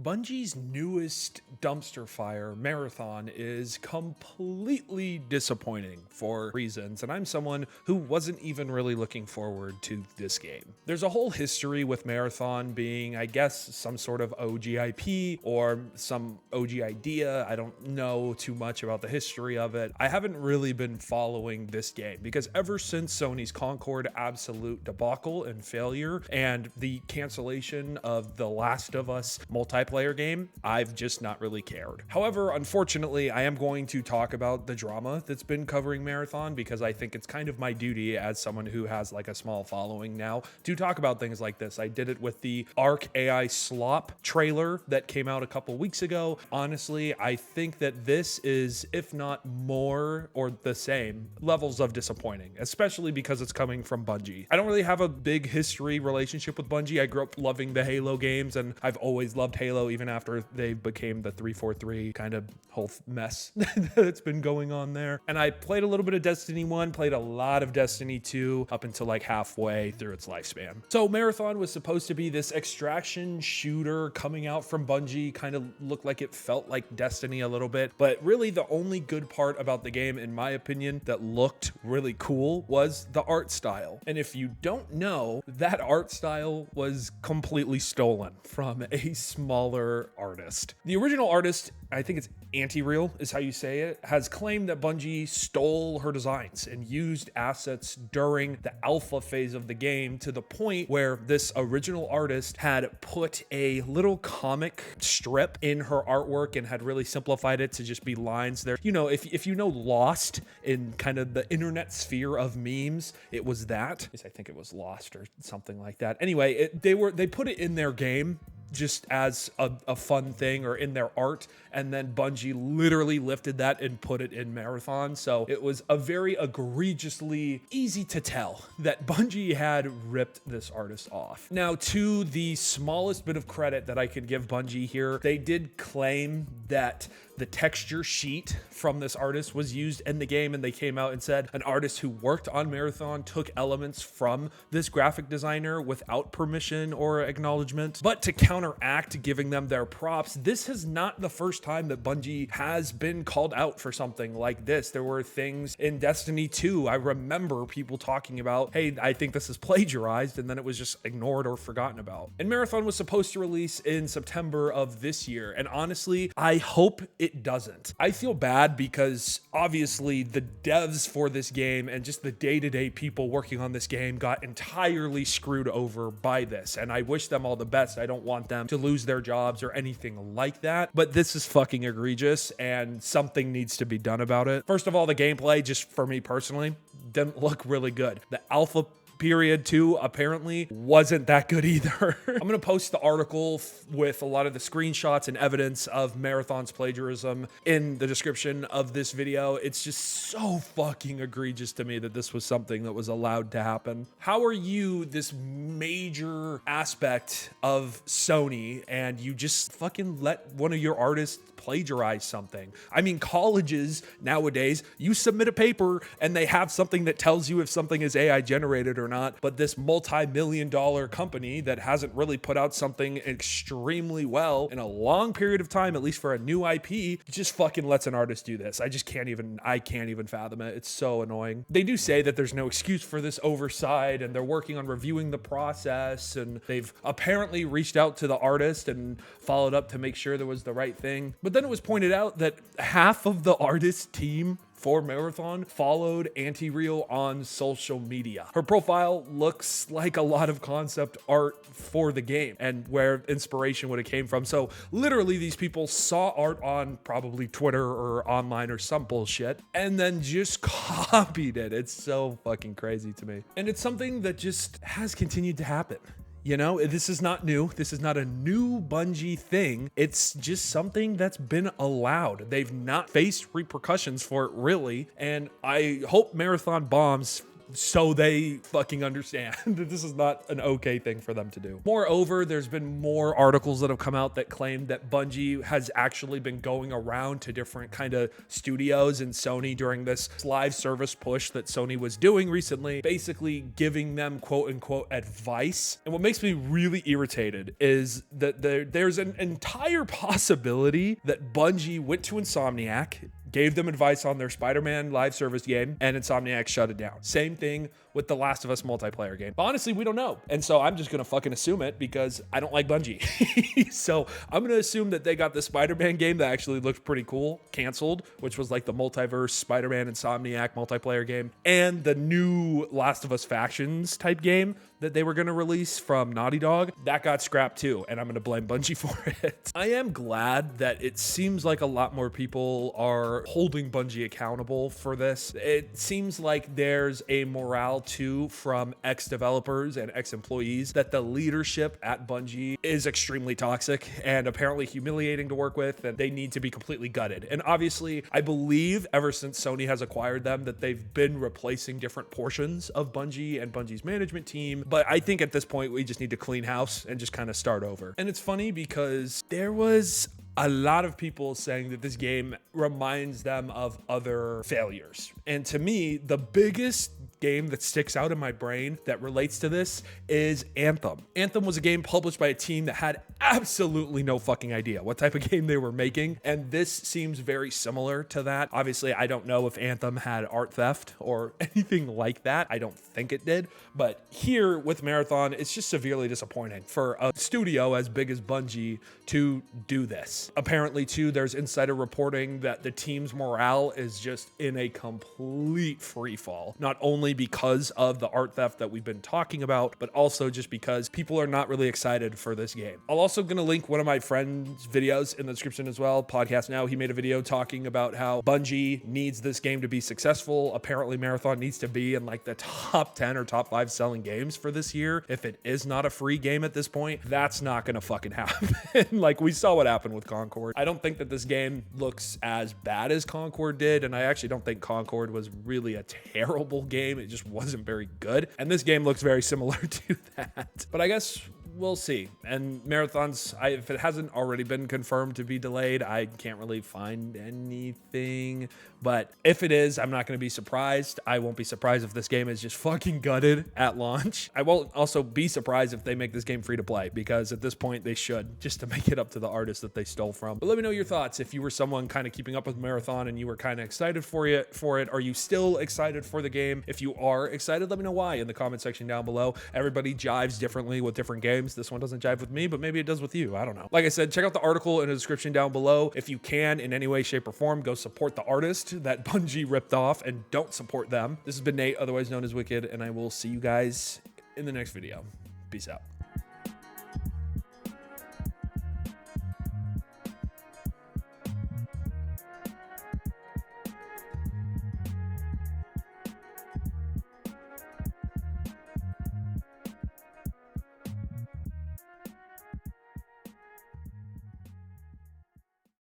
Bungie's newest dumpster fire, Marathon, is completely disappointing for reasons, and I'm someone who wasn't even really looking forward to this game. There's a whole history with Marathon being, I guess, some sort of OG IP or some OG idea. I don't know too much about the history of it. I haven't really been following this game because ever since Sony's Concord absolute debacle and failure and the cancellation of The Last of Us multiplayer game, I've just not really cared. However, unfortunately, I am going to talk about the drama that's been covering Marathon because I think it's kind of my duty as someone who has like a small following now to talk about things like this. I did it with the Arc AI Slop trailer that came out a couple weeks ago. Honestly, I think that this is, if not more or the same, levels of disappointing, especially because it's coming from Bungie. I don't really have a big history relationship with Bungie. I grew up loving the Halo games, and I've always loved Halo even after they became the 343 kind of whole mess that's been going on there. And I played a little bit of Destiny 1, played a lot of Destiny 2 up until like halfway through its lifespan. So Marathon was supposed to be this extraction shooter coming out from Bungie, kind of looked like it felt like Destiny a little bit, but really the only good part about the game, in my opinion, that looked really cool was the art style. And if you don't know, that art style was completely stolen from a smaller artist. The original artist, I think it's Anti-Real is how you say it, has claimed that Bungie stole her designs and used assets during the alpha phase of the game to the point where this original artist had put a little comic strip in her artwork and had really simplified it to just be lines there. You know, if you know Lost in kind of the internet sphere of memes, it was that. I think it was Lost or something like that. Anyway, they put it in their game just as a fun thing or in their art, and then Bungie literally lifted that and put it in Marathon. So it was a very egregiously easy to tell that Bungie had ripped this artist off. Now, to the smallest bit of credit that I could give Bungie here, they did claim that the texture sheet from this artist was used in the game, and they came out and said an artist who worked on Marathon took elements from this graphic designer without permission or acknowledgement. But to counteract giving them their props, this is not the first time that Bungie has been called out for something like this. There were things in Destiny 2, I remember people talking about, hey, I think this is plagiarized, and then it was just ignored or forgotten about. And Marathon was supposed to release in September of this year, and honestly, I hope it doesn't. I feel bad because obviously the devs for this game and just the day-to-day people working on this game got entirely screwed over by this, and I wish them all the best. I don't want them to lose their jobs or anything like that, but this is fucking egregious and something needs to be done about it. First of all, the gameplay, just for me personally, didn't look really good. The alpha period 2 apparently wasn't that good either. I'm gonna post the article with a lot of the screenshots and evidence of Marathon's plagiarism in the description of this video. It's just so fucking egregious to me that this was something that was allowed to happen. How are you this major aspect of Sony and you just fucking let one of your artists plagiarize something? I mean, colleges nowadays, you submit a paper and they have something that tells you if something is AI generated or not, but this multi-million-dollar company that hasn't really put out something extremely well in a long period of time, at least for a new IP, just fucking lets an artist do this. I can't even fathom it. It's so annoying. They do say that there's no excuse for this oversight and they're working on reviewing the process, and they've apparently reached out to the artist and followed up to make sure there was the right thing. But then it was pointed out that half of the artist team for Marathon followed Anti-Real on social media. Her profile looks like a lot of concept art for the game and where inspiration would have came from. So literally these people saw art on probably Twitter or online or some bullshit and then just copied it. It's so fucking crazy to me. And it's something that just has continued to happen. You know, this is not new. This is not a new Bungie thing. It's just something that's been allowed. They've not faced repercussions for it, really. And I hope Marathon bombs so they fucking understand that this is not an okay thing for them to do. Moreover, there's been more articles that have come out that claim that Bungie has actually been going around to different kind of studios and Sony during this live service push that Sony was doing recently, basically giving them quote unquote advice. And what makes me really irritated is that there's an entire possibility that Bungie went to Insomniac, gave them advice on their Spider-Man live service game, and Insomniac shut it down. Same thing with the Last of Us multiplayer game. But honestly, we don't know. And so I'm just gonna fucking assume it because I don't like Bungie. So I'm gonna assume that they got the Spider-Man game that actually looked pretty cool canceled, which was like the multiverse Spider-Man Insomniac multiplayer game, and the new Last of Us Factions type game that they were gonna release from Naughty Dog, that got scrapped too, and I'm gonna blame Bungie for it. I am glad that it seems like a lot more people are holding Bungie accountable for this. It seems like there's a morale too from ex-developers and ex-employees that the leadership at Bungie is extremely toxic and apparently humiliating to work with, and they need to be completely gutted. And obviously, I believe ever since Sony has acquired them that they've been replacing different portions of Bungie and Bungie's management team. But I think at this point, we just need to clean house and just kind of start over. And it's funny because there was a lot of people saying that this game reminds them of other failures. And to me, the biggest game that sticks out in my brain that relates to this is Anthem. Anthem was a game published by a team that had absolutely no fucking idea what type of game they were making, and this seems very similar to that. Obviously, I don't know if Anthem had art theft or anything like that. I don't think it did, but here with Marathon, it's just severely disappointing for a studio as big as Bungie to do this. Apparently, too, there's insider reporting that the team's morale is just in a complete free fall. Not only because of the art theft that we've been talking about, but also just because people are not really excited for this game. I'm also going to link one of my friend's videos in the description as well. Podcast Now, he made a video talking about how Bungie needs this game to be successful. Apparently, Marathon needs to be in like the top 10 or top 5 selling games for this year. If it is not a free game at this point, that's not going to fucking happen. Like we saw what happened with Concord. I don't think that this game looks as bad as Concord did, and I actually don't think Concord was really a terrible game. It just wasn't very good. And this game looks very similar to that. But I guess we'll see. And Marathon's, if it hasn't already been confirmed to be delayed, I can't really find anything. But if it is, I'm not going to be surprised. I won't be surprised if this game is just fucking gutted at launch. I won't also be surprised if they make this game free to play, because at this point they should, just to make it up to the artist that they stole from. But let me know your thoughts. If you were someone kind of keeping up with Marathon and you were kind of excited for it, are you still excited for the game? If you are excited, let me know why in the comment section down below. Everybody jives differently with different games. This one doesn't jive with me, but maybe it does with you. I don't know. Like I said, check out the article in the description down below. If you can, in any way, shape, or form, go support the artist that Bungie ripped off and don't support them. This has been Nate, otherwise known as Wicked, and I will see you guys in the next video. Peace out.